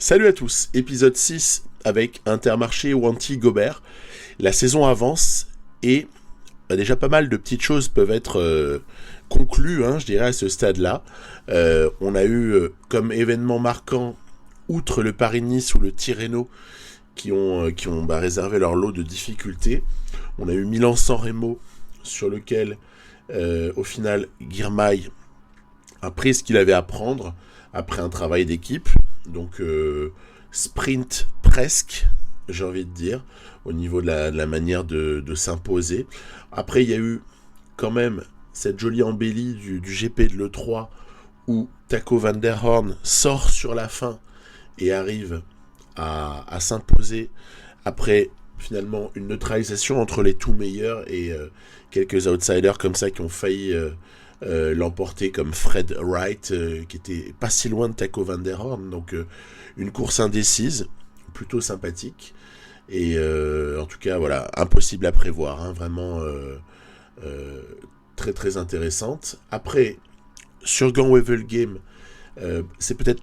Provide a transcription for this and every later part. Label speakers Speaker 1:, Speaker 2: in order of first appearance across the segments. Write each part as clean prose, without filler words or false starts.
Speaker 1: Salut à tous, épisode 6 avec Intermarché Wanty-Gobert. La saison avance et déjà pas mal de petites choses peuvent être conclues, je dirais, à ce stade-là. On a eu comme événement marquant, outre le Paris-Nice ou le Tirreno, qui ont réservé leur lot de difficultés. On a eu Milan-San Remo, sur lequel, au final, Girmay a pris ce qu'il avait à prendre après un travail d'équipe. Donc, sprint presque, j'ai envie de dire, au niveau de la manière de s'imposer. Après, il y a eu quand même cette jolie embellie du GP de l'E3 où Taco van der Horn sort sur la fin et arrive à s'imposer après finalement une neutralisation entre les tout meilleurs et quelques outsiders comme ça qui ont failli l'emporter, comme Fred Wright qui était pas si loin de Taco van der Horn. Donc une course indécise, plutôt sympathique et en tout cas voilà, impossible à prévoir, vraiment très très intéressante. Après sur Gand-Wevelgem, c'est peut-être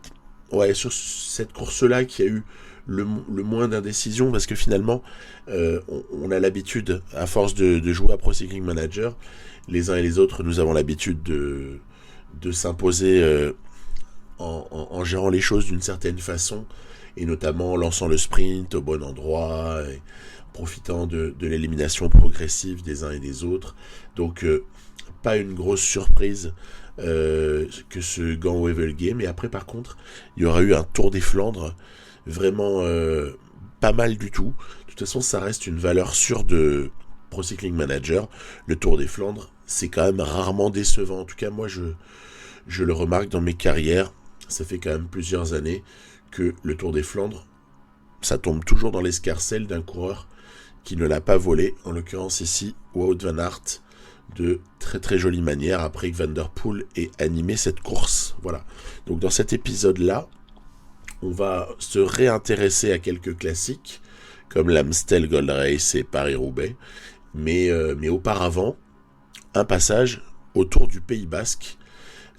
Speaker 1: sur cette course-là qu'il y a eu le moins d'indécision, parce que finalement, on a l'habitude, à force de jouer à Pro Cycling Manager, les uns et les autres, nous avons l'habitude de s'imposer en gérant les choses d'une certaine façon, et notamment en lançant le sprint au bon endroit, et profitant de l'élimination progressive des uns et des autres. Donc, pas une grosse surprise que ce Gand-Wevelgem. Et après, par contre, il y aura eu un Tour des Flandres vraiment pas mal du tout. De toute façon, ça reste une valeur sûre de Pro Cycling Manager. Le Tour des Flandres, c'est quand même rarement décevant. En tout cas, moi, je le remarque dans mes carrières. Ça fait quand même plusieurs années que le Tour des Flandres, ça tombe toujours dans l'escarcelle d'un coureur qui ne l'a pas volé. En l'occurrence ici, Wout van Aert, de très très jolie manière, après que Van der Poel ait animé cette course. Voilà. Donc dans cet épisode-là, on va se réintéresser à quelques classiques, comme l'Amstel Gold Race et Paris-Roubaix, mais auparavant, un passage au Tour du Pays Basque.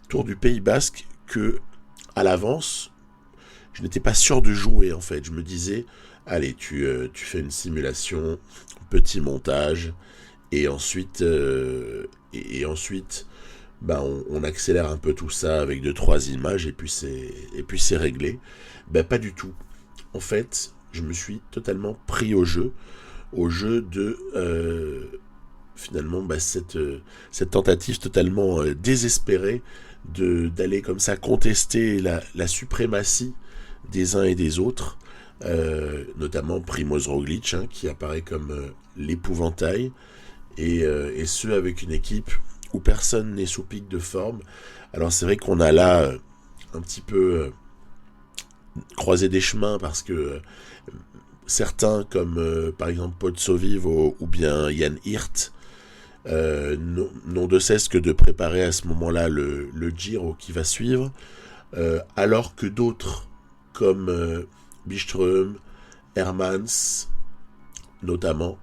Speaker 1: Tour du Pays Basque que, à l'avance, je n'étais pas sûr de jouer, en fait. Je me disais, allez, tu fais une simulation, petit montage, et ensuite, on accélère un peu tout ça avec 2-3 images, et puis c'est réglé. Pas du tout. En fait, je me suis totalement pris au jeu de finalement cette tentative totalement désespérée d'aller comme ça contester la suprématie des uns et des autres, notamment Primož Roglič, qui apparaît comme l'épouvantail, et ce avec une équipe où personne n'est sous pic de forme. Alors c'est vrai qu'on a là un petit peu croisé des chemins, parce que certains comme par exemple Pozzovivo ou bien Jan Hirt n'ont de cesse que de préparer à ce moment-là le Giro qui va suivre, alors que d'autres comme Byström, Hermans notamment,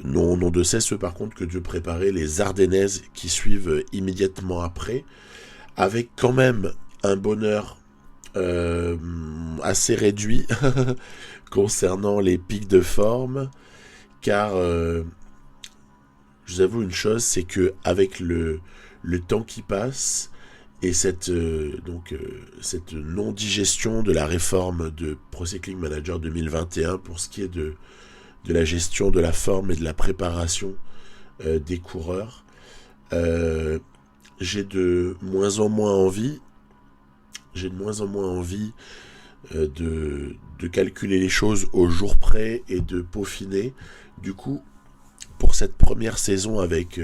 Speaker 1: n'ont de cesse par contre que de préparer les Ardennaises qui suivent immédiatement après, avec quand même un bonheur assez réduit concernant les pics de forme, car je vous avoue une chose, c'est que avec le temps qui passe et cette non-digestion de la réforme de Pro Cycling Manager 2021 pour ce qui est de la gestion de la forme et de la préparation des coureurs, j'ai de moins en moins envie de calculer les choses au jour près et de peaufiner. Du coup, pour cette première saison avec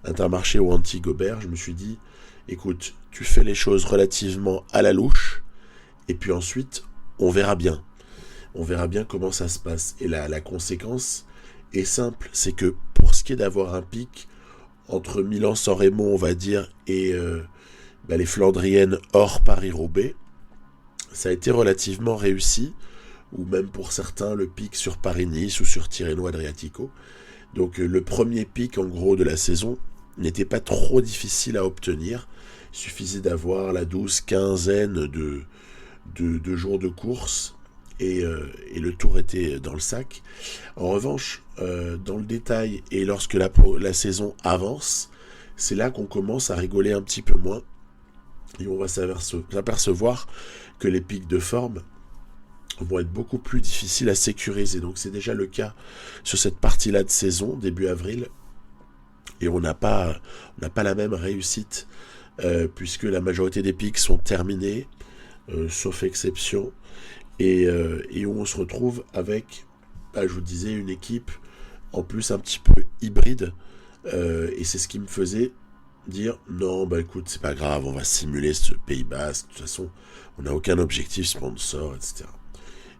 Speaker 1: Intermarché Wanty-Gobert, je me suis dit, écoute, tu fais les choses relativement à la louche, et puis ensuite, on verra bien. On verra bien comment ça se passe. Et la conséquence est simple, c'est que pour ce qui est d'avoir un pic entre Milan-San Remo, on va dire, et les Flandriennes hors Paris-Roubaix, ça a été relativement réussi, ou même pour certains le pic sur Paris-Nice ou sur Tirreno-Adriatico. Donc le premier pic en gros de la saison n'était pas trop difficile à obtenir. Il suffisait d'avoir la douce quinzaine de jours de course et le tour était dans le sac. En revanche, dans le détail et lorsque la saison avance, c'est là qu'on commence à rigoler un petit peu moins et on va s'apercevoir que les pics de forme vont être beaucoup plus difficiles à sécuriser. Donc c'est déjà le cas sur cette partie-là de saison, début avril, et on n'a pas la même réussite puisque la majorité des pics sont terminés, sauf exception, et où on se retrouve avec, je vous disais, une équipe en plus un petit peu hybride, et c'est ce qui me faisait dire non, écoute, c'est pas grave, on va simuler ce Pays Basque, de toute façon, on n'a aucun objectif sponsor, etc.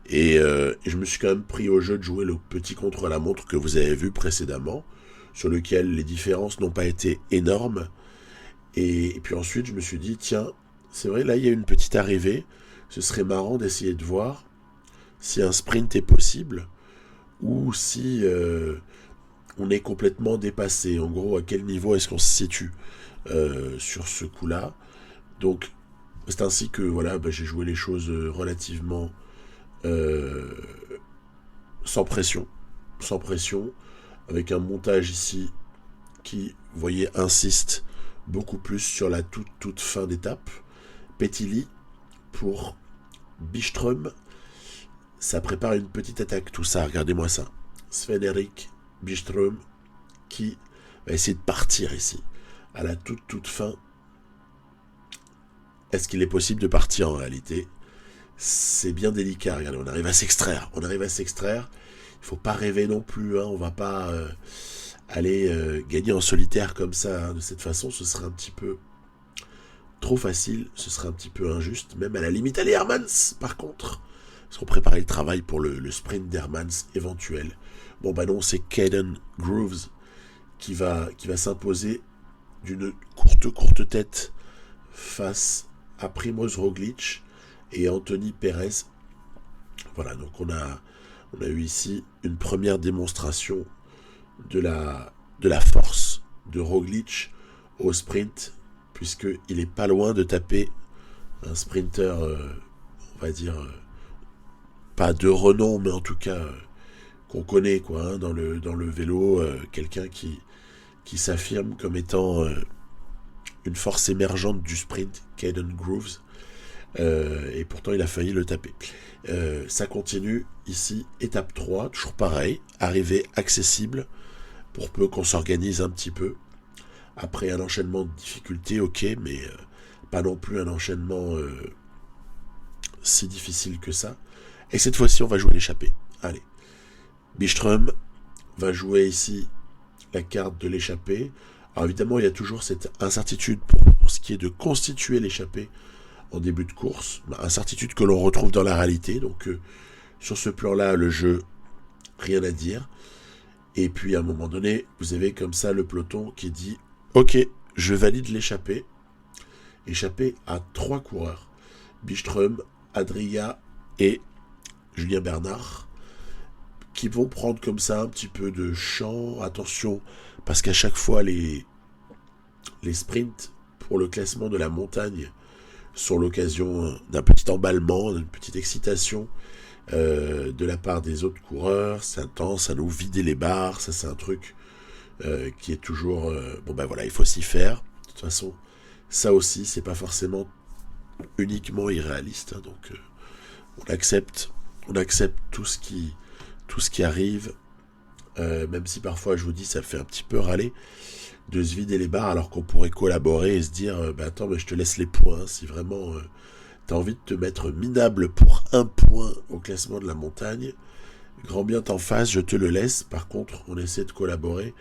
Speaker 1: Et je me suis quand même pris au jeu de jouer le petit contre-la-montre que vous avez vu précédemment, sur lequel les différences n'ont pas été énormes. Et puis ensuite, je me suis dit, tiens, c'est vrai, là, il y a une petite arrivée. Ce serait marrant d'essayer de voir si un sprint est possible ou si on est complètement dépassé. En gros, à quel niveau est-ce qu'on se situe sur ce coup-là. Donc, c'est ainsi que voilà, j'ai joué les choses relativement sans pression, avec un montage ici qui, vous voyez, insiste beaucoup plus sur la toute fin d'étape. Petili pour Byström, ça prépare une petite attaque, tout ça, regardez-moi ça. Sven-Erik Byström qui va essayer de partir ici, à la toute fin. Est-ce qu'il est possible de partir en réalité ? C'est bien délicat, regardez, on arrive à s'extraire. Il ne faut pas rêver non plus, on va pas aller gagner en solitaire comme ça, de cette façon, ce serait un petit peu trop facile, ce serait un petit peu injuste, même à la limite. Allez, Hermans, par contre, parce qu'on préparait le travail pour le sprint d'Hermans éventuel. Bon, non, c'est Caden Groves qui va s'imposer d'une courte tête face à Primož Roglič et Anthony Perez. Voilà, donc on a eu ici une première démonstration de la force de Roglič au sprint, puisqu'il est pas loin de taper un sprinter, on va dire, pas de renom, mais en tout cas qu'on connaît dans le vélo, quelqu'un qui s'affirme comme étant une force émergente du sprint, Caden Groves, et pourtant il a failli le taper. Ça continue ici, étape 3, toujours pareil, arrivée accessible, pour peu qu'on s'organise un petit peu. Après un enchaînement de difficultés, ok, mais pas non plus un enchaînement si difficile que ça. Et cette fois-ci, on va jouer l'échappée. Allez. Byström va jouer ici la carte de l'échappée. Alors évidemment, il y a toujours cette incertitude pour ce qui est de constituer l'échappée en début de course. Incertitude que l'on retrouve dans la réalité. Donc sur ce plan-là, le jeu, rien à dire. Et puis à un moment donné, vous avez comme ça le peloton qui dit « Ok, je valide l'échappée ». Échappée à 3 coureurs. Byström, Adria et Julien Bernard, qui vont prendre comme ça un petit peu de champ. Attention, parce qu'à chaque fois, les sprints pour le classement de la montagne sont l'occasion d'un petit emballement, d'une petite excitation de la part des autres coureurs. C'est intense, ça nous vider les barres, ça c'est un truc qui est toujours... voilà, il faut s'y faire. De toute façon, ça aussi, c'est pas forcément uniquement irréaliste, donc on accepte tout ce qui arrive, même si parfois, je vous dis, ça fait un petit peu râler de se vider les barres alors qu'on pourrait collaborer et se dire attends, mais je te laisse les points, si vraiment t'as envie de te mettre minable pour 1 point au classement de la montagne, grand bien t'en fasse, je te le laisse. Par contre, on essaie de collaborer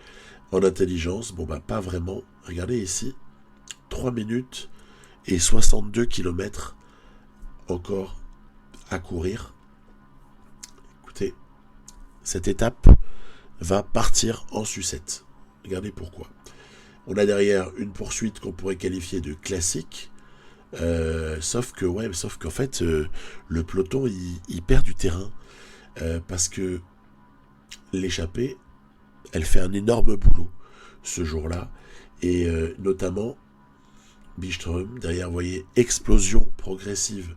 Speaker 1: en intelligence. Pas vraiment. Regardez ici, 3 minutes et 62 km encore à courir. Écoutez, cette étape va partir en sucette. Regardez pourquoi. On a derrière une poursuite qu'on pourrait qualifier de classique, sauf qu'en fait, le peloton, il perd du terrain, parce que l'échappée, elle fait un énorme boulot ce jour-là, et notamment Byström, derrière, vous voyez, explosion progressive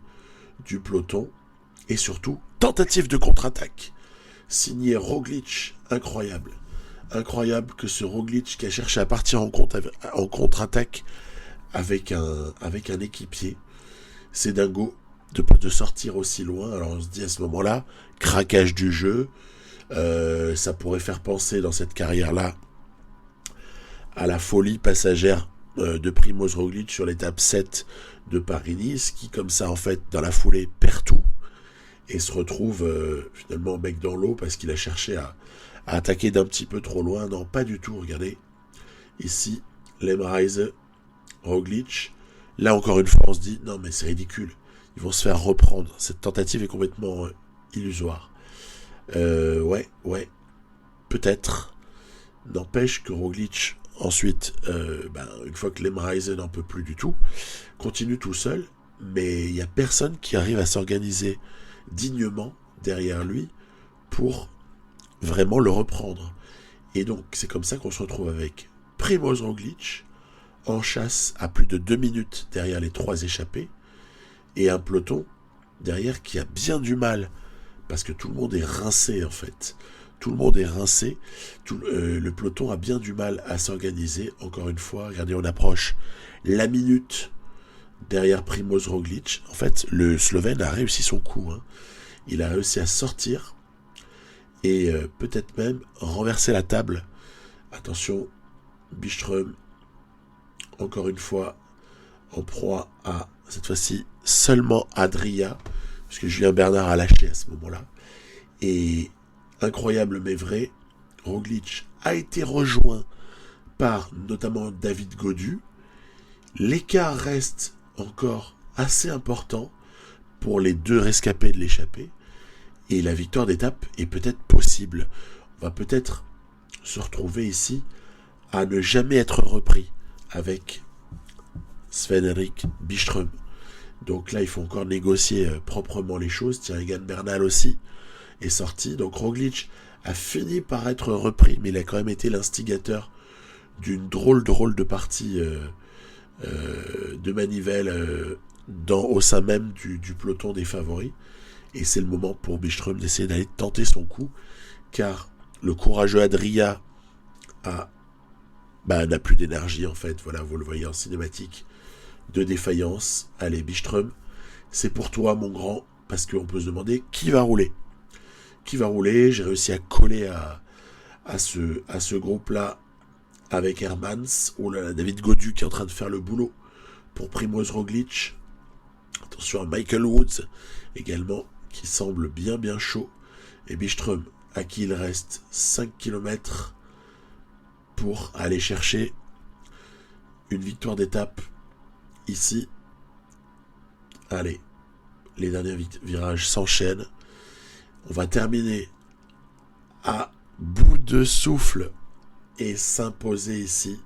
Speaker 1: du peloton. Et surtout, tentative de contre-attaque. Signé Roglic, incroyable. Incroyable que ce Roglic qui a cherché à partir en contre-attaque avec un équipier. C'est dingo de sortir aussi loin. Alors on se dit à ce moment-là, craquage du jeu. Ça pourrait faire penser dans cette carrière-là à la folie passagère de Primož Roglic sur l'étape 7 de Paris-Nice, qui comme ça en fait dans la foulée perd tout et se retrouve finalement bec dans l'eau parce qu'il a cherché à attaquer d'un petit peu trop loin. Non, pas du tout, regardez. Ici, Lemreise, Roglic. Là encore une fois on se dit, non mais c'est ridicule. Ils vont se faire reprendre. Cette tentative est complètement illusoire. Ouais, peut-être. N'empêche que Roglic, ensuite, une fois que Lemreise n'en peut plus du tout, continue tout seul, mais il n'y a personne qui arrive à s'organiser dignement derrière lui pour vraiment le reprendre. Et donc, c'est comme ça qu'on se retrouve avec Primož Roglic en chasse à plus de 2 minutes derrière les 3 échappés, et un peloton derrière qui a bien du mal, parce que tout le monde est rincé en fait. Tout le monde est rincé. Le peloton a bien du mal à s'organiser. Encore une fois, regardez, on approche la minute derrière Primož Roglic. En fait, le Slovène a réussi son coup. Il a réussi à sortir et peut-être même renverser la table. Attention, Byström, encore une fois, en proie à, cette fois-ci, seulement Adria, puisque Julien Bernard a lâché à ce moment-là. Et incroyable mais vrai, Roglic a été rejoint par notamment David Gaudu. L'écart reste encore assez important pour les 2 rescapés de l'échappée. Et la victoire d'étape est peut-être possible. On va peut-être se retrouver ici à ne jamais être repris avec Sven-Erik Byström. Donc là, il faut encore négocier proprement les choses. Tiens, Egan Bernal aussi est sorti. Donc Roglic a fini par être repris, mais il a quand même été l'instigateur d'une drôle de partie de manivelle au sein même du peloton des favoris. Et c'est le moment pour Byström d'essayer d'aller tenter son coup, car le courageux Adria n'a plus d'énergie en fait. Voilà, vous le voyez en cinématique de défaillance. Allez, Byström, c'est pour toi mon grand, parce qu'on peut se demander qui va rouler. Qui va rouler? J'ai réussi à coller à ce groupe-là avec Hermans. Oh là là, David Gaudu qui est en train de faire le boulot pour Primož Roglic. Attention à Michael Woods également, qui semble bien chaud. Et Byström, à qui il reste 5 km pour aller chercher une victoire d'étape ici. Allez, les derniers virages s'enchaînent. On va terminer à bout de souffle et s'imposer ici.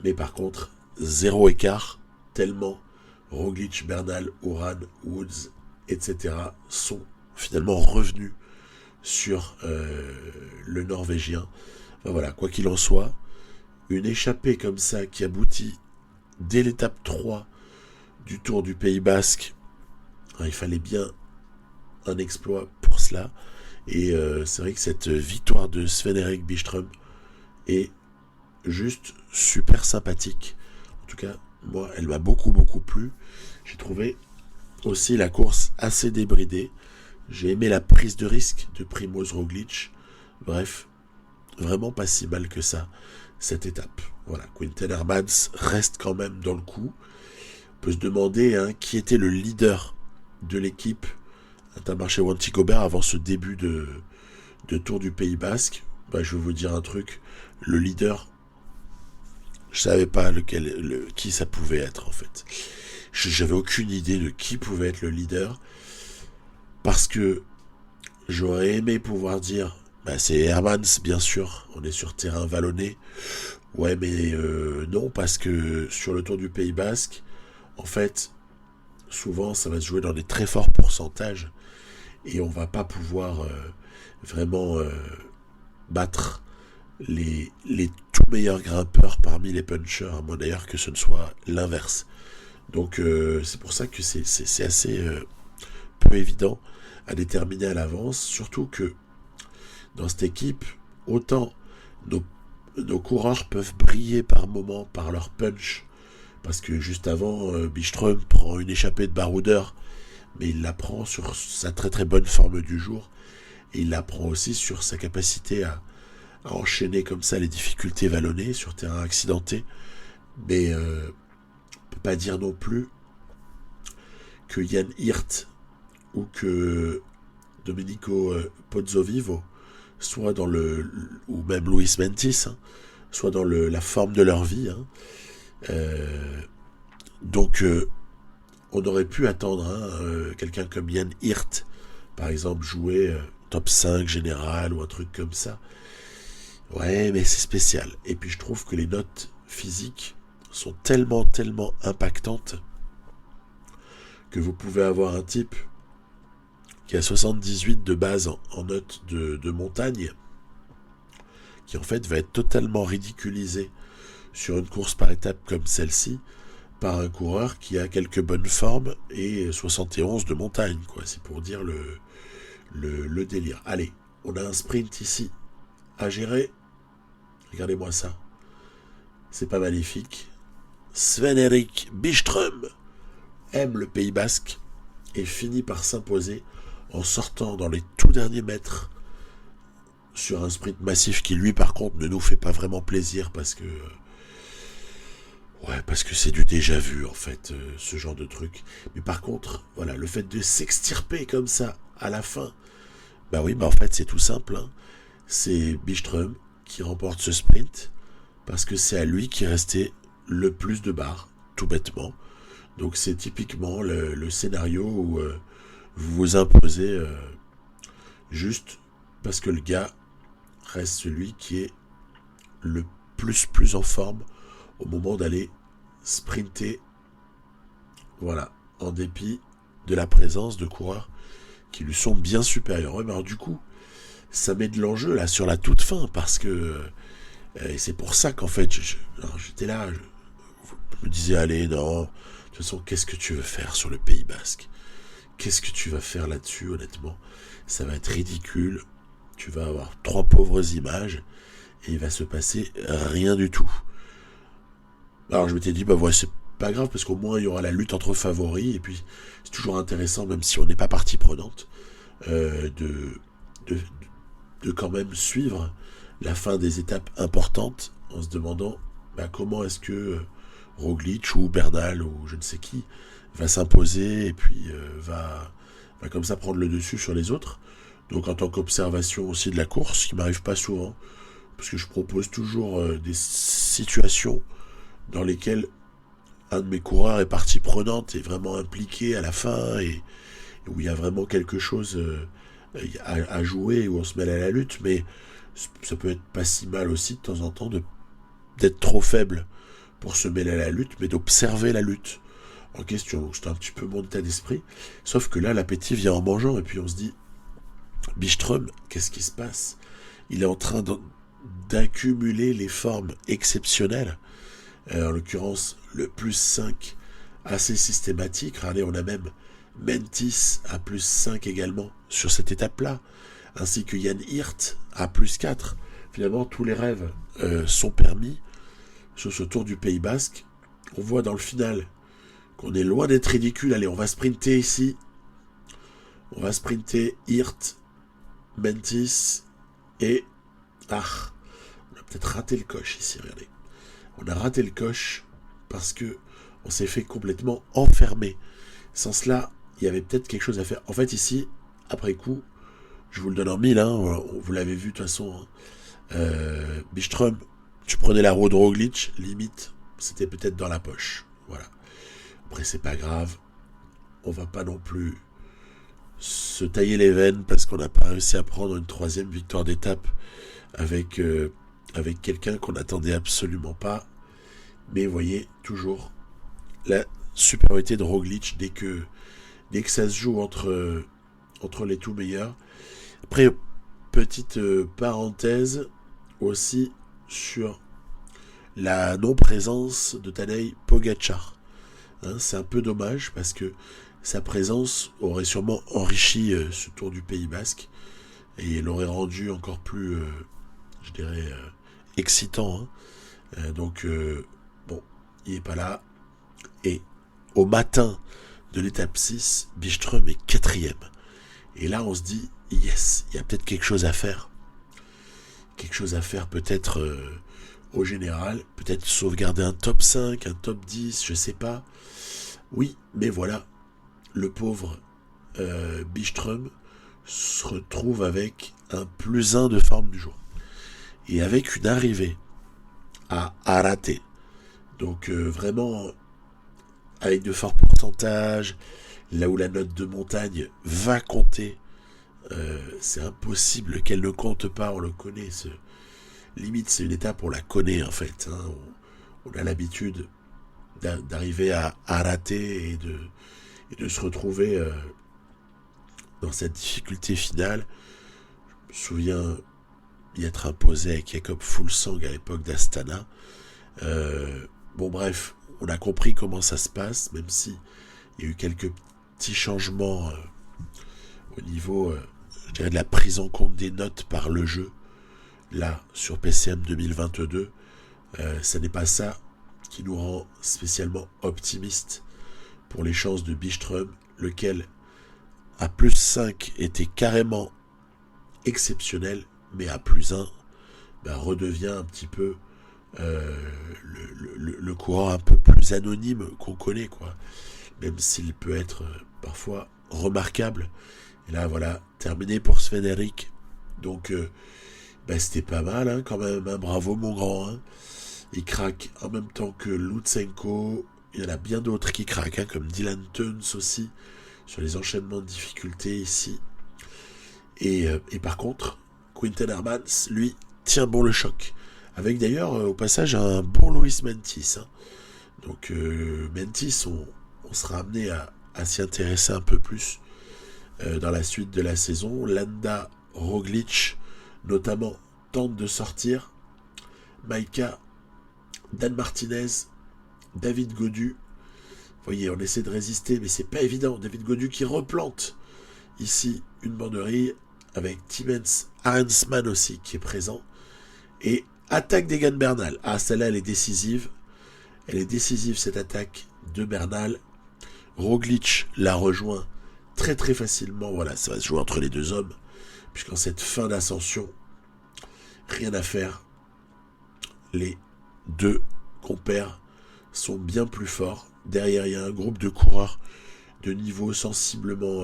Speaker 1: Mais par contre, 0 écart, tellement Roglic, Bernal, Uran, Woods, etc. sont finalement revenus sur le Norvégien. Enfin, voilà, quoi qu'il en soit, une échappée comme ça qui aboutit dès l'étape 3 du Tour du Pays Basque, il fallait bien un exploit pour cela. Et c'est vrai que cette victoire de Sven-Erik Byström est juste super sympathique. En tout cas, moi, elle m'a beaucoup plu. J'ai trouvé aussi la course assez débridée. J'ai aimé la prise de risque de Primož Roglic. Bref, vraiment pas si mal que ça, cette étape. Voilà, Quinten Hermans reste quand même dans le coup. On peut se demander qui était le leader de l'équipe Intermarché Wanty Gobert avant ce début de Tour du Pays Basque. Je vais vous dire un truc. Le leader, je savais pas qui ça pouvait être en fait. J'avais aucune idée de qui pouvait être le leader, parce que j'aurais aimé pouvoir dire c'est Hermans, bien sûr, on est sur terrain vallonné. Ouais, mais non, parce que sur le Tour du Pays Basque, en fait, souvent ça va se jouer dans des très forts pourcentages et on va pas pouvoir vraiment battre les tout meilleurs grimpeurs parmi les punchers, à moins d'ailleurs que ce ne soit l'inverse. Donc c'est pour ça que c'est assez peu évident à déterminer à l'avance, surtout que dans cette équipe, autant nos coureurs peuvent briller par moments par leur punch, parce que juste avant, Byström prend une échappée de baroudeur, mais il la prend sur sa très très bonne forme du jour, et il la prend aussi sur sa capacité à enchaîner comme ça les difficultés vallonnées sur terrain accidenté, mais on peut pas dire non plus que Jan Hirt ou que Domenico Pozzovivo soit dans ou même Luis Mentis, soit dans la forme de leur vie. Donc on aurait pu attendre quelqu'un comme Jan Hirt, par exemple, jouer top 5 général ou un truc comme ça. Ouais, mais c'est spécial. Et puis je trouve que les notes physiques sont tellement impactantes que vous pouvez avoir un type qui a 78 de base en note de montagne, qui en fait va être totalement ridiculisé sur une course par étape comme celle-ci, par un coureur qui a quelques bonnes formes et 71 de montagne, quoi. C'est pour dire le délire. Allez, on a un sprint ici à gérer. Regardez-moi ça. C'est pas magnifique. Sven-Erik Byström aime le Pays Basque et finit par s'imposer en sortant dans les tout derniers mètres sur un sprint massif qui lui par contre ne nous fait pas vraiment plaisir parce que c'est du déjà vu en fait, ce genre de truc. Mais par contre, voilà, le fait de s'extirper comme ça à la fin, bah oui, en fait c'est tout simple, hein. C'est Byström qui remporte ce sprint parce que c'est à lui qui restait le plus de barres, tout bêtement. Donc c'est typiquement le scénario où vous vous imposez juste parce que le gars reste celui qui est le plus en forme au moment d'aller sprinter, voilà, en dépit de la présence de coureurs qui lui sont bien supérieurs. Ouais, mais alors du coup, ça met de l'enjeu là sur la toute fin parce que et c'est pour ça qu'en fait j'étais là, je me disais allez non, de toute façon qu'est-ce que tu veux faire sur le Pays Basque, qu'est-ce que tu vas faire là-dessus, honnêtement ça va être ridicule, tu vas avoir 3 pauvres images et il va se passer rien du tout. Alors je m'étais dit bah ouais, c'est pas grave parce qu'au moins il y aura la lutte entre favoris et puis c'est toujours intéressant même si on n'est pas partie prenante de quand même suivre la fin des étapes importantes en se demandant comment est-ce que Roglic ou Bernal ou je ne sais qui va s'imposer et puis va comme ça prendre le dessus sur les autres. Donc en tant qu'observation aussi de la course, ce qui m'arrive pas souvent, parce que je propose toujours des situations dans lesquelles un de mes coureurs est partie prenante et vraiment impliqué à la fin et où il y a vraiment quelque chose à jouer, où on se mêle à la lutte, mais ça peut être pas si mal aussi de temps en temps d'être trop faible pour se mêler à la lutte, mais d'observer la lutte en question. Donc c'est un petit peu mon état d'esprit, sauf que là l'appétit vient en mangeant et puis on se dit Byström, qu'est-ce qui se passe? Il est en train d'accumuler les formes exceptionnelles, en l'occurrence le plus 5 assez systématique. Regardez, on a même Mentis à plus 5 également sur cette étape-là, ainsi que Jan Hirt à plus 4. Finalement, tous les rêves sont permis sur ce Tour du Pays Basque. On voit dans le final qu'on est loin d'être ridicule. Allez, on va sprinter ici. On va sprinter Hirt, Mentis et... on a peut-être raté le coche ici, regardez. On a raté le coche parce que on s'est fait complètement enfermer. Sans cela, il y avait peut-être quelque chose à faire. En fait, ici, après coup, je vous le donne en mille, vous l'avez vu de toute façon. Byström, tu prenais la roue de Roglic, limite, c'était peut-être dans la poche. Voilà. Après, c'est pas grave. On va pas non plus se tailler les veines parce qu'on n'a pas réussi à prendre une 3e victoire d'étape avec quelqu'un qu'on n'attendait absolument pas. Mais vous voyez, toujours la supériorité de Roglic dès que ça se joue entre les tout meilleurs. Après, petite parenthèse aussi sur la non-présence de Tadej Pogačar. C'est un peu dommage parce que sa présence aurait sûrement enrichi ce Tour du Pays Basque et l'aurait rendu encore plus, je dirais, excitant. Hein. Bon, il n'est pas là. Et au matin de l'étape 6, Byström est 4e. Et là, on se dit, yes, il y a peut-être quelque chose à faire. Quelque chose à faire peut-être au général. Peut-être sauvegarder un top 5, un top 10, je sais pas. Oui, mais voilà, le pauvre Byström se retrouve avec un +1 de forme du jour. Et avec une arrivée à Arate. Donc vraiment avec de forts pourcentages, là où la note de montagne va compter. C'est impossible qu'elle ne compte pas, on le connaît. Limite, c'est une étape, on la connaît en fait. Hein. On a l'habitude d'arriver à Arate et de se retrouver dans cette difficulté finale. Je me souviens y être imposé avec Jakob Fuglsang à l'époque d'Astana. Bon bref, on a compris comment ça se passe, même si il y a eu quelques petits changements au niveau je dirais de la prise en compte des notes par le jeu. Là, sur PCM 2022, ça n'est pas ça qui nous rend spécialement optimistes pour les chances de Byström, lequel à +5 était carrément exceptionnel, mais à +1 redevient un petit peu le coureur un peu plus anonyme qu'on connaît, quoi. Même s'il peut être parfois remarquable. Et là, voilà, terminé pour Sven-Erik. Donc, c'était pas mal, hein, quand même. Hein, bravo, mon grand. Hein. Il craque en même temps que Lutsenko. Il y en a bien d'autres qui craquent, hein, comme Dylan Teuns aussi, sur les enchaînements de difficultés ici. Et par contre, Quinten Hermans, lui, tient bon le choc. Avec d'ailleurs, au passage, un bon Luis Meintjes. Hein. Donc, Meintjes, on sera amené à s'y intéresser un peu plus dans la suite de la saison. Landa, Roglic, notamment, tente de sortir. Maïka, Dan Martinez, David Gaudu. Vous voyez, on essaie de résister, mais c'est pas évident. David Gaudu qui replante ici une banderille avec Timmins Arensman aussi qui est présent. Et attaque d'Egan Bernal. Ah, celle-là, elle est décisive. Elle est décisive, cette attaque de Bernal. Roglic la rejoint très très facilement. Voilà, ça va se jouer entre les deux hommes. Puisqu'en cette fin d'ascension, rien à faire. Les deux compères sont bien plus forts. Derrière, il y a un groupe de coureurs de niveau sensiblement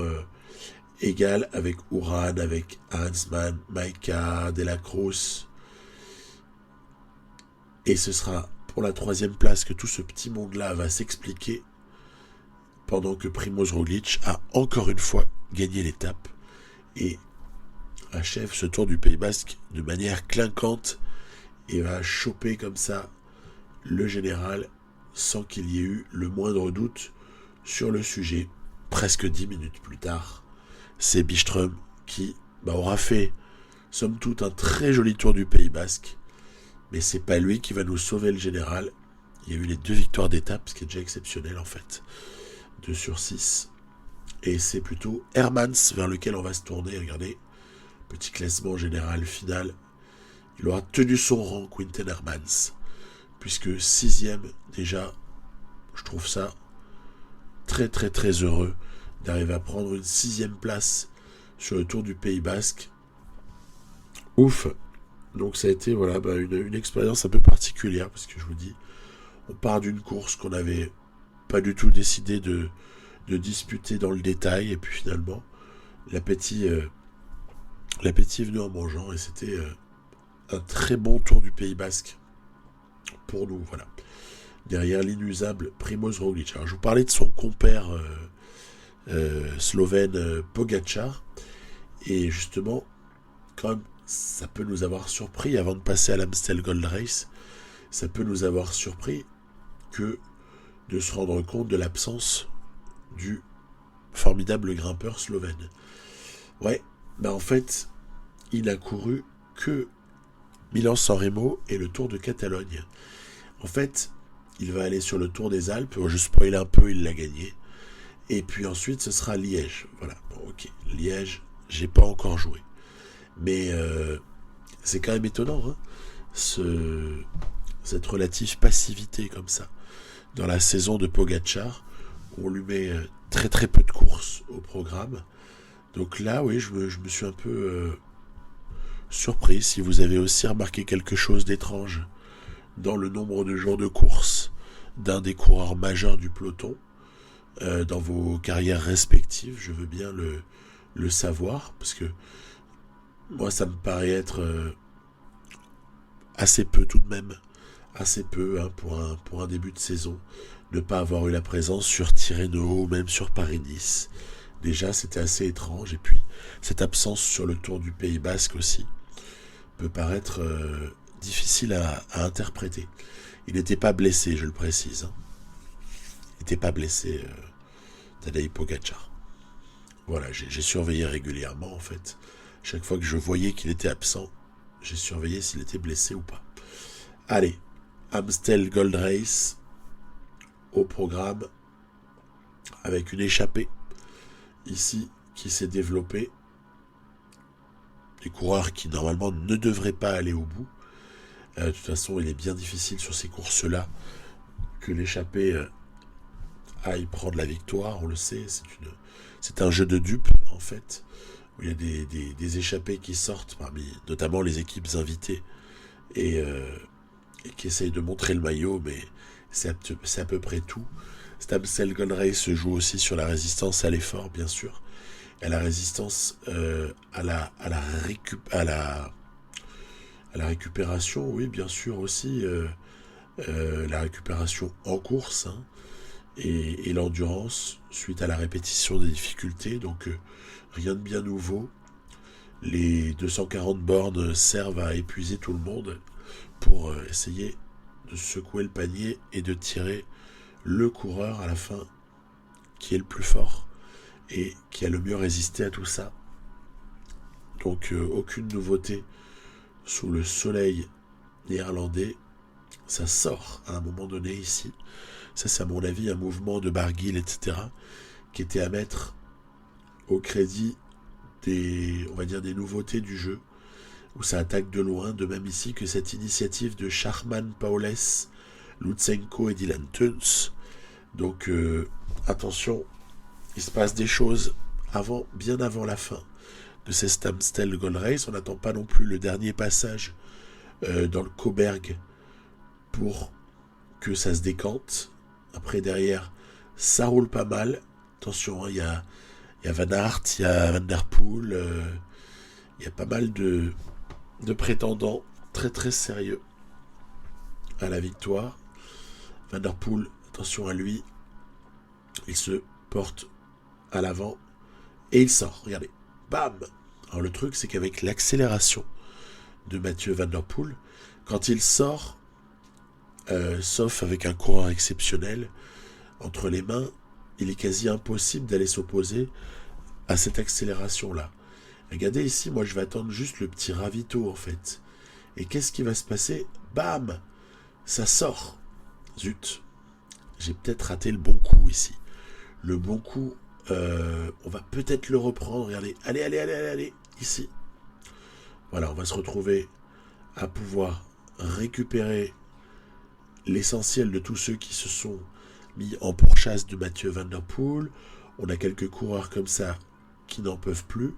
Speaker 1: égal, avec Uran, avec Arensman, Maïka, De La Cruz. Et ce sera pour la 3e place que tout ce petit monde-là va s'expliquer, pendant que Primož Roglic a encore une fois gagné l'étape et achève ce Tour du Pays Basque de manière clinquante et va choper comme ça le général sans qu'il y ait eu le moindre doute sur le sujet. Presque 10 minutes plus tard, c'est Byström qui aura fait, somme toute, un très joli Tour du Pays Basque. Mais c'est pas lui qui va nous sauver le général. Il y a eu les 2 victoires d'étape, ce qui est déjà exceptionnel en fait. 2 sur 6. Et c'est plutôt Hermans vers lequel on va se tourner. Regardez, petit classement général final. Il aura tenu son rang, Quinten Hermans. Puisque 6e déjà, je trouve ça très très très heureux d'arriver à prendre une 6e place sur le Tour du Pays Basque. Ouf. Donc ça a été voilà, une expérience un peu particulière, parce que je vous dis, on part d'une course qu'on n'avait pas du tout décidé de disputer dans le détail, et puis finalement, l'appétit est venu en mangeant, et c'était un très bon Tour du Pays Basque pour nous, voilà. Derrière l'inusable Primož Roglic. Alors je vous parlais de son compère slovène Pogačar, et justement, quand même, ça peut nous avoir surpris, avant de passer à l'Amstel Gold Race, ça peut nous avoir surpris que de se rendre compte de l'absence du formidable grimpeur slovène. Ouais, en fait, il a couru que Milan-San Remo et le Tour de Catalogne. En fait, il va aller sur le Tour des Alpes, je spoil un peu, il l'a gagné. Et puis ensuite, ce sera Liège. Voilà, bon, ok. Liège, j'ai pas encore joué. Mais c'est quand même étonnant, hein, cette relative passivité comme ça. Dans la saison de Pogacar, on lui met très très peu de courses au programme. Donc là, oui, je me suis un peu surpris. Si vous avez aussi remarqué quelque chose d'étrange dans le nombre de jours de course d'un des coureurs majeurs du peloton, dans vos carrières respectives, je veux bien le savoir, parce que moi, ça me paraît être assez peu tout de même, assez peu, hein, pour un début de saison, ne pas avoir eu la présence sur Tirreno ou même sur Paris-Nice. Déjà, c'était assez étrange, et puis cette absence sur le Tour du Pays Basque aussi peut paraître difficile à interpréter. Il n'était pas blessé, je le précise. Hein. Il n'était pas blessé, Tadej Pogacar. Voilà, j'ai surveillé régulièrement en fait. Chaque fois que je voyais qu'il était absent, j'ai surveillé s'il était blessé ou pas. Allez, Amstel Gold Race au programme avec une échappée ici qui s'est développée. Des coureurs qui normalement ne devraient pas aller au bout. De toute façon, il est bien difficile sur ces courses-là que l'échappée aille prendre la victoire. On le sait, c'est un jeu de dupes en fait. Où il y a des échappées qui sortent parmi notamment les équipes invitées et qui essayent de montrer le maillot, mais c'est à peu près tout. Cet Amstel Gold Race se joue aussi sur la résistance à l'effort, bien sûr, et à la résistance à la récupération, oui, bien sûr aussi, la récupération en course, hein, et l'endurance suite à la répétition des difficultés. Donc rien de bien nouveau. Les 240 bornes servent à épuiser tout le monde pour essayer de secouer le panier et de tirer le coureur à la fin qui est le plus fort et qui a le mieux résisté à tout ça. Donc aucune nouveauté sous le soleil néerlandais. Ça sort à un moment donné ici. Ça, c'est à mon avis un mouvement de Barguil, etc., qui était à mettre au crédit on va dire, des nouveautés du jeu, où ça attaque de loin, de même ici que cette initiative de Charman, Paules, Lutsenko et Dylan Teuns. Donc attention, il se passe des choses bien avant la fin de cette Amstel Gold Race. On n'attend pas non plus le dernier passage dans le Coberg pour que ça se décante. Après, derrière, ça roule pas mal. Attention, il y a Van Aert, il y a Van Der Poel, il y a pas mal de prétendants très très sérieux à la victoire. Van Der Poel, attention à lui, il se porte à l'avant et il sort, regardez, bam. Alors le truc, c'est qu'avec l'accélération de Mathieu Van Der Poel, quand il sort, sauf avec un coureur exceptionnel entre les mains, il est quasi impossible d'aller s'opposer à cette accélération-là. Regardez ici, moi je vais attendre juste le petit ravito en fait. Et qu'est-ce qui va se passer? Bam! Ça sort. Zut. J'ai peut-être raté le bon coup ici. Le bon coup, on va peut-être le reprendre. Regardez, allez, ici. Voilà, on va se retrouver à pouvoir récupérer l'essentiel de tous ceux qui se sont mis en pourchasse de Mathieu Van Der Poel. On a quelques coureurs comme ça qui n'en peuvent plus.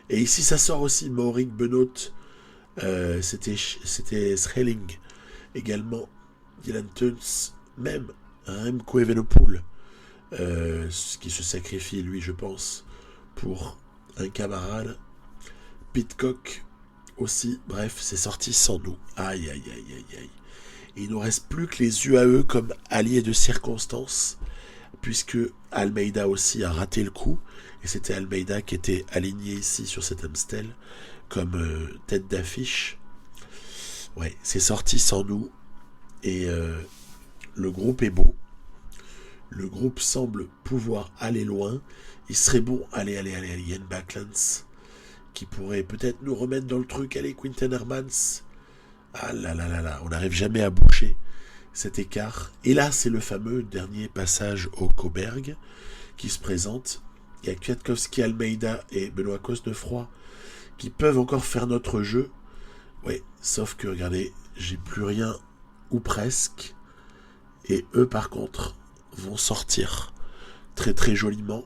Speaker 1: Et ici, ça sort aussi. Mauric Benoît, c'était Schelling. Également, Dylan Teuns, même Remco Evenepoel, qui se sacrifie, lui, je pense, pour un camarade. Pitcock aussi. Bref, c'est sorti sans nous. Aïe. Et il ne nous reste plus que les UAE comme alliés de circonstance, puisque Almeida aussi a raté le coup, et c'était Almeida qui était aligné ici sur cet Amstel comme tête d'affiche. Ouais, c'est sorti sans nous, et le groupe est beau. Le groupe semble pouvoir aller loin. Il serait bon, allez, Ian Backlands, qui pourrait peut-être nous remettre dans le truc. Allez, Quinten Hermans. Ah là, on n'arrive jamais à boucher cet écart. Et là, c'est le fameux dernier passage au Coberg qui se présentent. Il y a Kwiatkowski, Almeida et Benoît Cosnefroy qui peuvent encore faire notre jeu. Ouais, sauf que regardez, j'ai plus rien ou presque. Et eux par contre vont sortir très très joliment.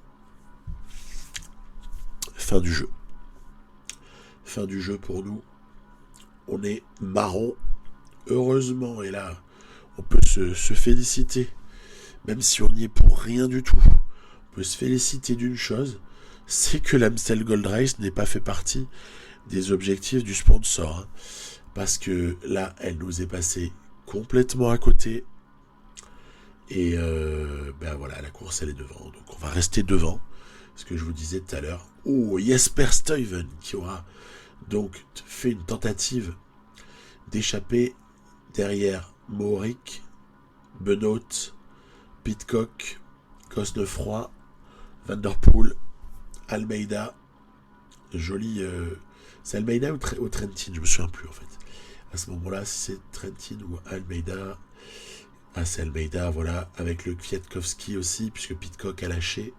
Speaker 1: Fin du jeu. Fin du jeu pour nous. On est marron. Heureusement, et là, on peut se féliciter. Même si on n'y est pour rien du tout. On peut se féliciter d'une chose, c'est que l'Amstel Gold Race n'ait pas fait partie des objectifs du sponsor. Hein. Parce que là, elle nous est passée complètement à côté. Et ben voilà, la course, elle est devant. Donc on va rester devant. Ce que je vous disais tout à l'heure. Oh, Jesper Stuyven qui aura donc fait une tentative d'échapper derrière Mohoric, Benoît, Pidcock, Cosnefroy, Van der Poel, Almeida. Joli. C'est Almeida ou Trentin, je me souviens plus en fait. À ce moment-là, si c'est Trentin ou Almeida. Ah, c'est Almeida, voilà. Avec le Kwiatkowski aussi, puisque Pidcock a lâché.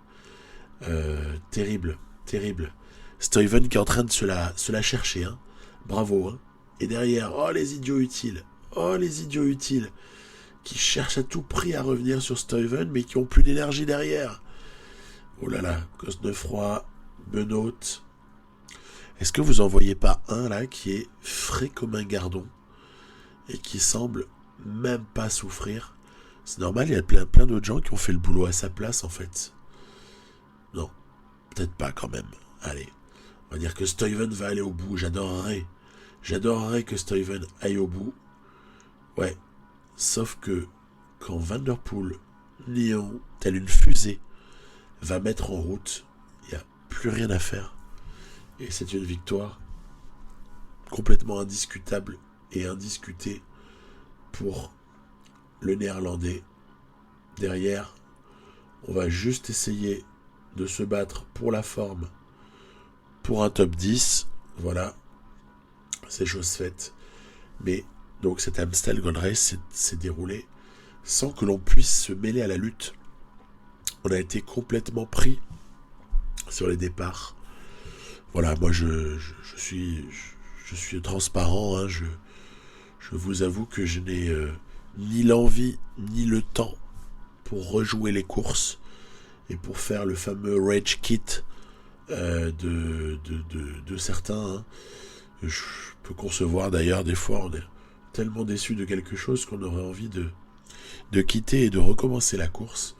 Speaker 1: Terrible, terrible. Stuyven qui est en train de se la chercher, hein. Bravo, hein. Et derrière, oh les idiots utiles. Oh les idiots utiles. Qui cherchent à tout prix à revenir sur Stuyven, mais qui ont plus d'énergie derrière. Oh là là, Cosnefroy, Benoît. Est-ce que vous en voyez pas un là qui est frais comme un gardon et qui semble même pas souffrir? C'est normal, il y a plein d'autres gens qui ont fait le boulot à sa place en fait. Non, peut-être pas quand même. Allez, on va dire que Stuyven va aller au bout. J'adorerais que Stuyven aille au bout. Ouais, sauf que quand Van der Poel, Nyon, telle une fusée, va mettre en route, il n'y a plus rien à faire. Et c'est une victoire complètement indiscutable et indiscutée pour le Néerlandais. Derrière, on va juste essayer de se battre pour la forme, pour un top 10. Voilà, c'est chose faite. Mais donc cet Amstel Gold Race s'est déroulé sans que l'on puisse se mêler à la lutte. On a été complètement pris sur les départs. Voilà, moi je suis transparent. Hein, je vous avoue que je n'ai ni l'envie ni le temps pour rejouer les courses et pour faire le fameux rage kit de certains. Hein. Je peux concevoir d'ailleurs des fois on est tellement déçu de quelque chose qu'on aurait envie de quitter et de recommencer la course.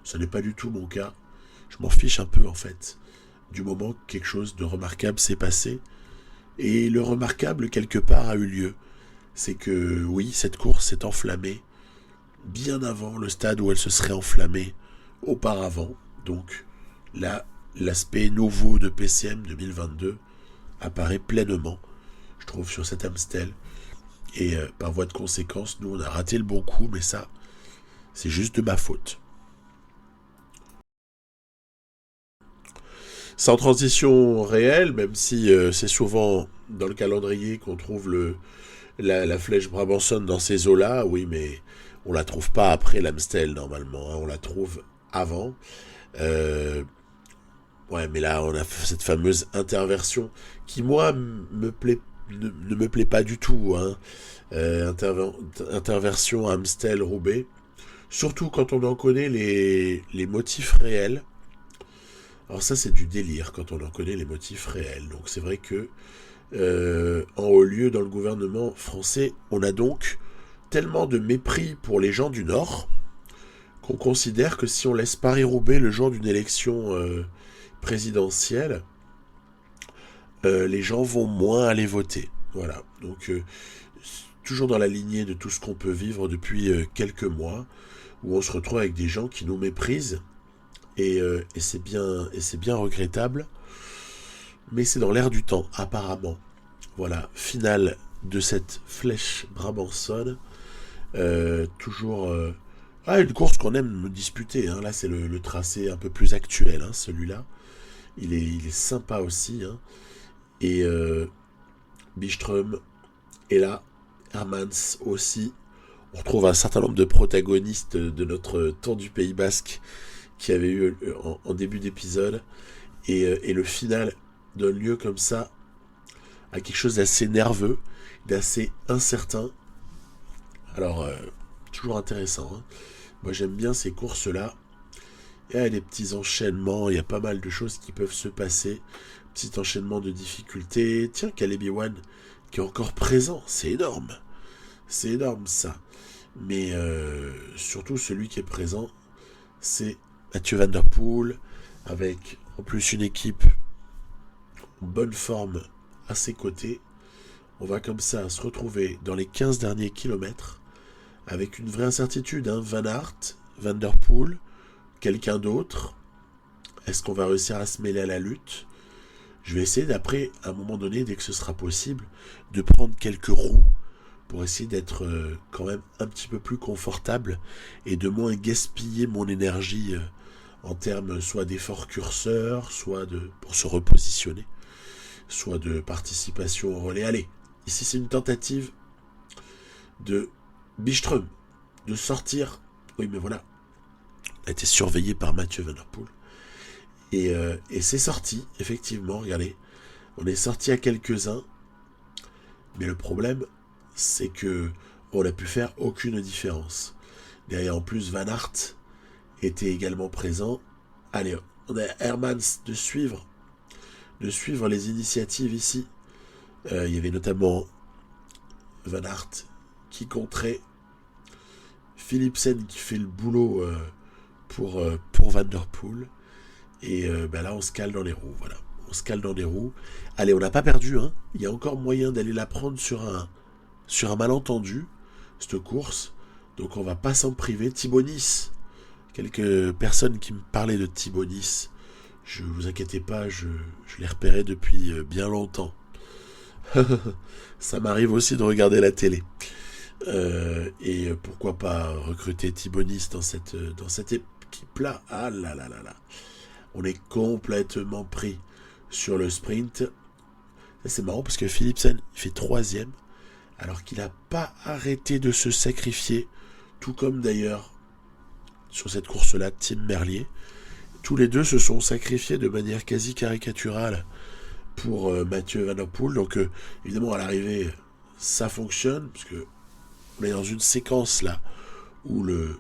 Speaker 1: Ce n'est pas du tout mon cas. Je m'en fiche un peu en fait. Du moment que quelque chose de remarquable s'est passé. Et le remarquable quelque part a eu lieu. C'est que oui, cette course s'est enflammée bien avant le stade où elle se serait enflammée auparavant. Donc là, l'aspect nouveau de PCM 2022 apparaît pleinement, je trouve, sur cet Amstel. Et par voie de conséquence, nous on a raté le bon coup, mais ça, c'est juste de ma faute. Sans transition réelle, même si c'est souvent dans le calendrier qu'on trouve la flèche Brabanson dans ces eaux-là, oui, mais on la trouve pas après l'Amstel normalement, hein, on la trouve avant. Ouais, mais là on a cette fameuse interversion qui moi ne me plaît pas du tout. Hein. Interversion Amstel-Roubaix, surtout quand on en connaît les motifs réels. Alors ça c'est du délire quand on en connaît les motifs réels. Donc c'est vrai que en haut lieu dans le gouvernement français, on a donc tellement de mépris pour les gens du Nord qu'on considère que si on laisse Paris-Roubaix le jour d'une élection présidentielle, les gens vont moins aller voter. Voilà. Donc toujours dans la lignée de tout ce qu'on peut vivre depuis quelques mois, où on se retrouve avec des gens qui nous méprisent. Et c'est bien regrettable, mais c'est dans l'air du temps, apparemment. Voilà, finale de cette flèche Brabanson. Toujours une course qu'on aime disputer. Hein. Là, c'est le tracé un peu plus actuel, hein, celui-là. Il est sympa aussi. Hein. Et Byström est là, Hermans aussi. On retrouve un certain nombre de protagonistes de notre Tour du Pays Basque qu'il y avait eu en début d'épisode. Et le final donne lieu comme ça à quelque chose d'assez nerveux, d'assez incertain. Alors, toujours intéressant. Hein. Moi, j'aime bien ces courses-là. Il y a des petits enchaînements, il y a pas mal de choses qui peuvent se passer. Petit enchaînement de difficultés. Tiens, Caleb Ewan, qui est encore présent, c'est énorme. C'est énorme, ça. Mais surtout, celui qui est présent, c'est Mathieu Van Der Poel, avec en plus une équipe en bonne forme à ses côtés. On va comme ça se retrouver dans les 15 derniers kilomètres avec une vraie incertitude. Hein. Van Aert, Van Der Poel, quelqu'un d'autre. Est-ce qu'on va réussir à se mêler à la lutte? Je vais essayer d'après, à un moment donné, dès que ce sera possible, de prendre quelques roues pour essayer d'être quand même un petit peu plus confortable et de moins gaspiller mon énergie en termes soit d'effort curseur, soit pour se repositionner, soit de participation au relais. Allez, ici c'est une tentative de Byström de sortir. Oui, mais voilà, a été surveillé par Mathieu Van Der Poel. Et c'est sorti, effectivement, regardez. On est sorti à quelques-uns. Mais le problème, c'est que on n'a pu faire aucune différence. Derrière, en plus, Van Aert était également présent. Allez, on a Hermans de suivre les initiatives ici. Il y avait notamment Van Aert qui contrait. Philipsen qui fait le boulot pour Van Der Poel. Et là, on se cale dans les roues. Voilà, on se cale dans les roues. Allez, on n'a pas perdu. Hein. Il y a encore moyen d'aller la prendre sur un malentendu, cette course. Donc, on va pas s'en priver. Thibaut Nice. Quelques personnes qui me parlaient de Thibaut Nice. Je vous inquiétez pas, je l'ai repéré depuis bien longtemps. Ça m'arrive aussi de regarder la télé. Et pourquoi pas recruter Thibaut Nice dans cette équipe-là. Ah là là là là. On est complètement pris sur le sprint. C'est marrant parce que Philipsen fait 3e alors qu'il n'a pas arrêté de se sacrifier, tout comme d'ailleurs sur cette course-là Tim Merlier. Tous les deux se sont sacrifiés de manière quasi caricaturale pour Mathieu Van Der Poel. Donc évidemment à l'arrivée ça fonctionne parce que on est dans une séquence là où le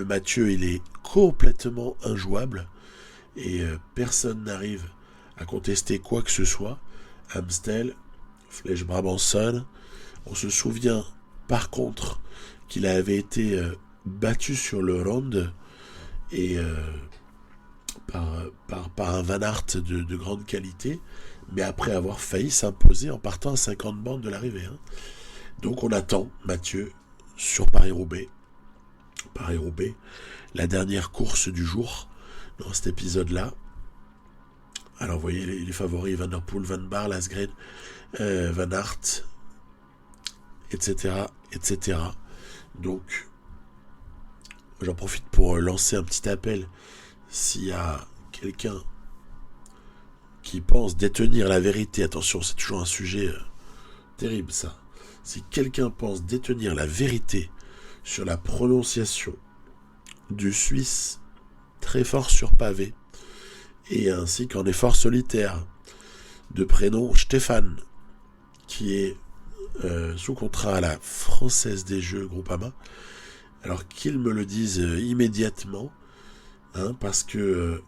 Speaker 1: Mathieu il est complètement injouable et personne n'arrive à contester quoi que ce soit. Amstel, Flèche Brabanson, on se souvient par contre qu'il avait été battu sur le round et par un Van Aert de grande qualité, mais après avoir failli s'imposer en partant à 50 bandes de l'arrivée. Hein. Donc on attend Mathieu sur Paris-Roubaix, la dernière course du jour dans cet épisode-là. Alors vous voyez les favoris, Van Der Poel, Van Baarle, Asgreen, Van Aert, etc., etc. Donc j'en profite pour lancer un petit appel. S'il y a quelqu'un qui pense détenir la vérité, attention, c'est toujours un sujet terrible ça. Si quelqu'un pense détenir la vérité sur la prononciation du Suisse très fort sur pavé, et ainsi qu'en effort solitaire, de prénom Stéphane, qui est sous contrat à la Française des Jeux Groupama, alors qu'il me le dise immédiatement, hein, parce que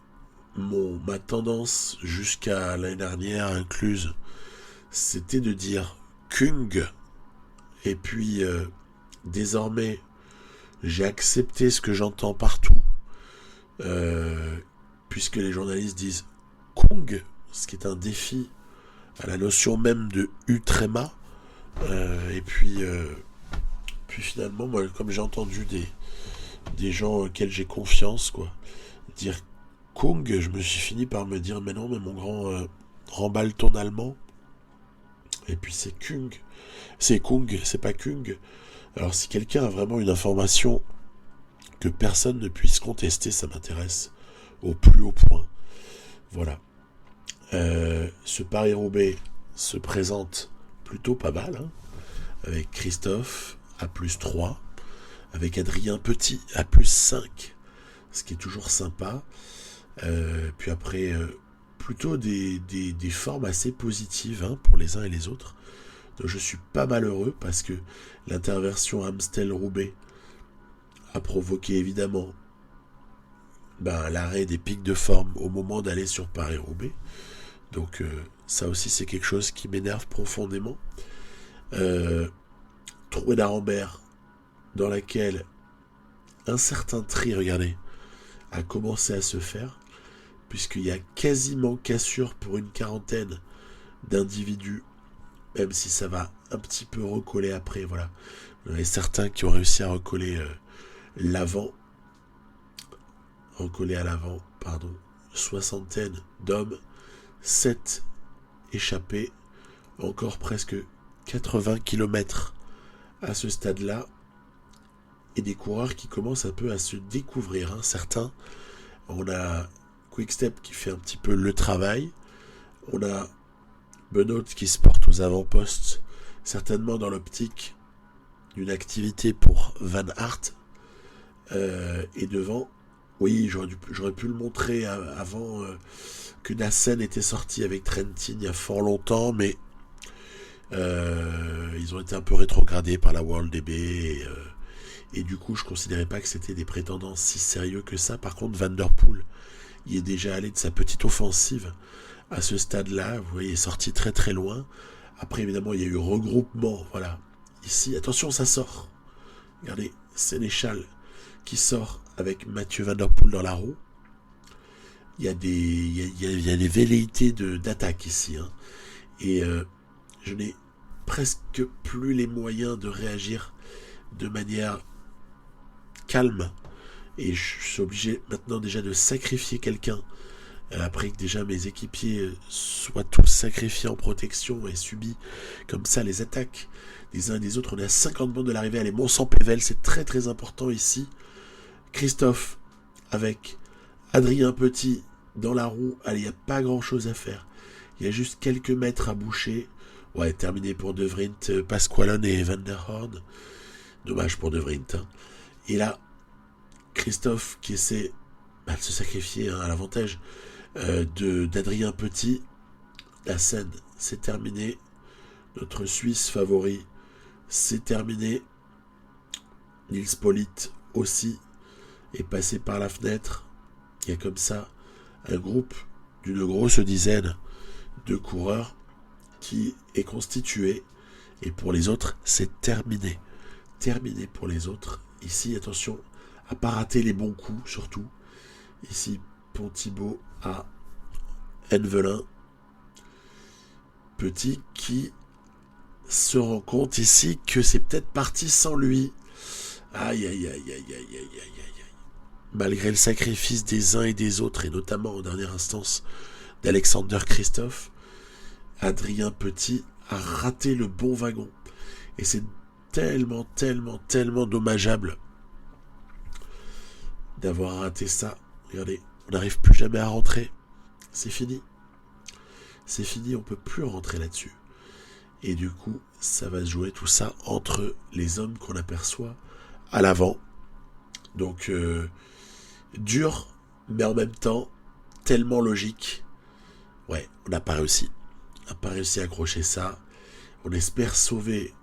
Speaker 1: ma tendance jusqu'à l'année dernière incluse, c'était de dire Kung, et puis désormais j'ai accepté ce que j'entends partout, puisque les journalistes disent Kung, ce qui est un défi à la notion même de Utrema, et puis finalement, moi, comme j'ai entendu des gens auxquels j'ai confiance, quoi, dire Kung, je me suis fini par me dire mais non, mais mon grand, remballe ton allemand. Et puis c'est Kung, c'est Kung, c'est pas Kung. Alors si quelqu'un a vraiment une information que personne ne puisse contester, ça m'intéresse au plus haut point. Voilà. Ce Paris-Roubaix se présente plutôt pas mal, hein, avec Christophe à +3, avec Adrien Petit à +5. ce qui est toujours sympa. Puis après, plutôt des formes assez positives hein, pour les uns et les autres. Donc je suis pas malheureux parce que l'interversion Amstel-Roubaix a provoqué évidemment l'arrêt des pics de forme au moment d'aller sur Paris-Roubaix. Donc ça aussi c'est quelque chose qui m'énerve profondément. Trouée d'Arambert dans laquelle un certain tri, regardez, a commencé à se faire, puisqu'il y a quasiment cassure pour une quarantaine d'individus, même si ça va un petit peu recoller après, voilà. Il y en a certains qui ont réussi à recoller à l'avant, soixantaine d'hommes, 7 échappés, encore presque 80 km à ce stade-là, et des coureurs qui commencent un peu à se découvrir. Hein. Certains, on a Quickstep qui fait un petit peu le travail, on a Benoît qui se porte aux avant-postes, certainement dans l'optique d'une activité pour Van Aert, et devant, oui, j'aurais pu le montrer avant que Nassen était sorti avec Trentin il y a fort longtemps, mais ils ont été un peu rétrogradés par la World DB et du coup je considérais pas que c'était des prétendants si sérieux que ça. Par contre Van Der Poel il est déjà allé de sa petite offensive à ce stade-là, vous voyez, il est sorti très très loin. Après évidemment il y a eu regroupement, voilà, ici attention ça sort, regardez Sénéchal qui sort avec Mathieu Van Der Poel dans la roue. Il y a des velléités d'attaque ici hein. Et je n'ai presque plus les moyens de réagir de manière calme et je suis obligé maintenant déjà de sacrifier quelqu'un après que déjà mes équipiers soient tous sacrifiés en protection et subis comme ça les attaques des uns et des autres. On est à 50 bandes de l'arrivée. Allez, Mont-Saint-Pével, c'est très très important ici. Christophe avec Adrien Petit dans la roue. Allez, il n'y a pas grand chose à faire, il y a juste quelques mètres à boucher. Ouais, terminé pour De Vrint, Pasqualon et Van der Horn. Dommage pour De Vrint. Hein. Et là, Christophe qui essaie de se sacrifier hein, à l'avantage d'Adrien Petit. La scène, c'est terminé. Notre Suisse favori, c'est terminé. Nils Politt aussi est passé par la fenêtre. Il y a comme ça un groupe d'une grosse dizaine de coureurs qui est constitué. Et pour les autres, c'est terminé. Terminé pour les autres. Ici, attention à pas rater les bons coups, surtout. Ici, Pont-Thibault à Envelin. Petit qui se rend compte ici que c'est peut-être parti sans lui. Aïe, aïe, aïe, aïe, aïe, aïe, aïe, aïe. Malgré le sacrifice des uns et des autres, et notamment en dernière instance d'Alexander Christophe, Adrien Petit a raté le bon wagon. Et c'est tellement, tellement, tellement dommageable d'avoir raté ça. Regardez, on n'arrive plus jamais à rentrer. C'est fini. C'est fini, on peut plus rentrer là-dessus. Et du coup, ça va se jouer tout ça entre les hommes qu'on aperçoit à l'avant. Donc, dur, mais en même temps, tellement logique. Ouais, on n'a pas réussi. On n'a pas réussi à accrocher ça. On espère sauver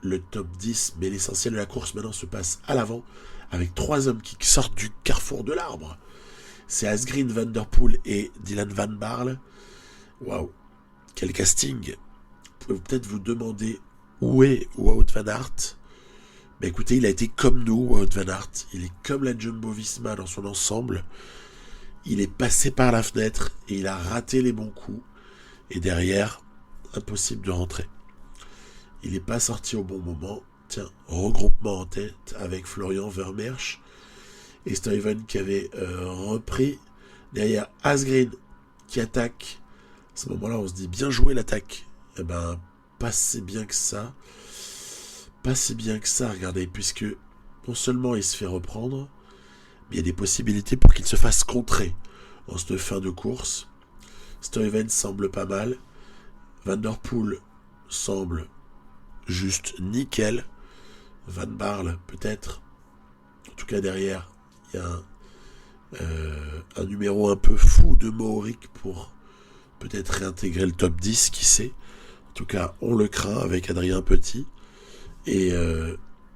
Speaker 1: le top 10, mais l'essentiel de la course maintenant se passe à l'avant, avec 3 hommes qui sortent du carrefour de l'arbre. C'est Asgreen, Van Der Poel et Dylan Van Baarle. Waouh, quel casting. Vous pouvez peut-être vous demander où est Wout Van Aert. Ben écoutez, il a été comme nous, Wout Van Aert. Il est comme la Jumbo-Visma dans son ensemble. Il est passé par la fenêtre et il a raté les bons coups. Et derrière, impossible de rentrer. Il n'est pas sorti au bon moment. Tiens, regroupement en tête avec Florian Vermeersch et Stuyven qui avait repris. Derrière, Asgreen qui attaque. À ce moment-là, on se dit bien joué l'attaque. Eh ben, pas si bien que ça. Pas si bien que ça, regardez, puisque non seulement il se fait reprendre, mais il y a des possibilités pour qu'il se fasse contrer en cette fin de course. Stuyven semble pas mal. Van Der Poel semble juste nickel. Van Baarle, peut-être. En tout cas, derrière, il y a Un numéro un peu fou de Mohoric pour peut-être réintégrer le top 10, qui sait. En tout cas, on le craint avec Adrien Petit. Et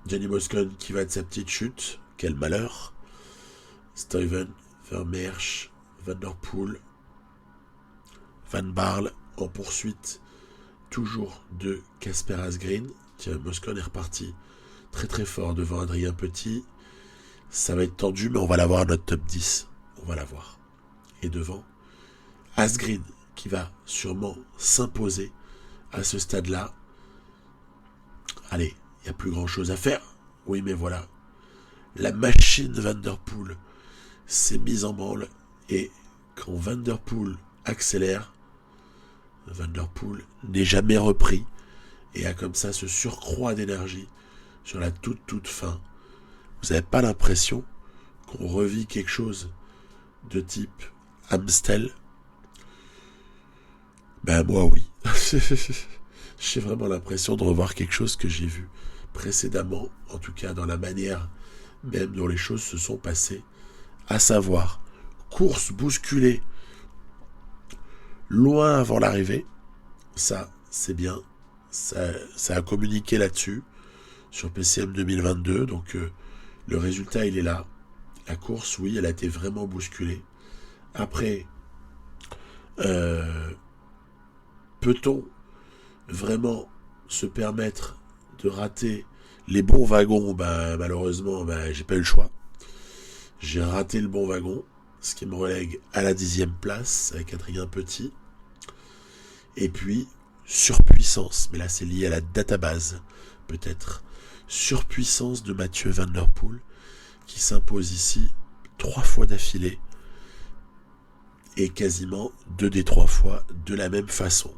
Speaker 1: Jenny Moscon qui va de sa petite chute. Quel malheur. Steven Vermeersch, Van der Poel, Van Baarle en poursuite. Toujours de Casper Asgreen. Tiens, Moscon est reparti très très fort devant Adrien Petit. Ça va être tendu, mais on va l'avoir à notre top 10. On va l'avoir. Et devant, Asgreen, qui va sûrement s'imposer à ce stade-là. Allez, il n'y a plus grand-chose à faire. Oui, mais voilà. La machine Van der Poel s'est mise en branle. Et quand Van der Poel accélère, Van der Poel n'est jamais repris. Et a comme ça ce surcroît d'énergie sur la toute fin. Vous n'avez pas l'impression qu'on revit quelque chose de type Amstel? Ben moi oui. J'ai vraiment l'impression de revoir quelque chose que j'ai vu précédemment, en tout cas dans la manière même dont les choses se sont passées, à savoir course bousculée loin avant l'arrivée. Ça, c'est bien. Ça a communiqué là-dessus sur PCM 2022, donc le résultat il est là. La course, oui, elle a été vraiment bousculée. Après, peut-on vraiment se permettre de rater les bons wagons? Malheureusement, j'ai pas eu le choix. J'ai raté le bon wagon, ce qui me relègue à la 10e place avec Adrien Petit. Et puis, surpuissance, mais là c'est lié à la database, peut-être. Surpuissance de Mathieu Van der Poel, qui s'impose ici 3 fois d'affilée, et quasiment 2 des 3 fois de la même façon.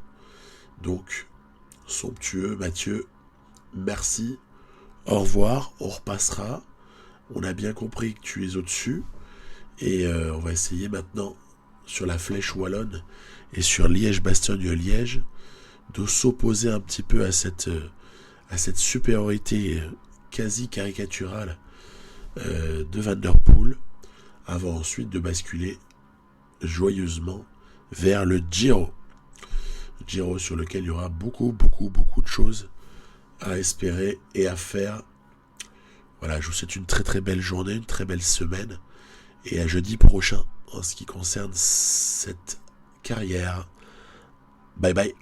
Speaker 1: Donc, somptueux Mathieu, merci, au revoir, on repassera. On a bien compris que tu es au-dessus, et on va essayer maintenant, sur la flèche wallonne, et sur Liège-Bastogne-Liège, de s'opposer un petit peu à cette supériorité quasi caricaturale de Van der Poel, avant ensuite de basculer joyeusement vers le Giro. Giro sur lequel il y aura beaucoup de choses à espérer et à faire. Voilà, je vous souhaite une très très belle journée, une très belle semaine, et à jeudi prochain en ce qui concerne cette carrière. Bye bye.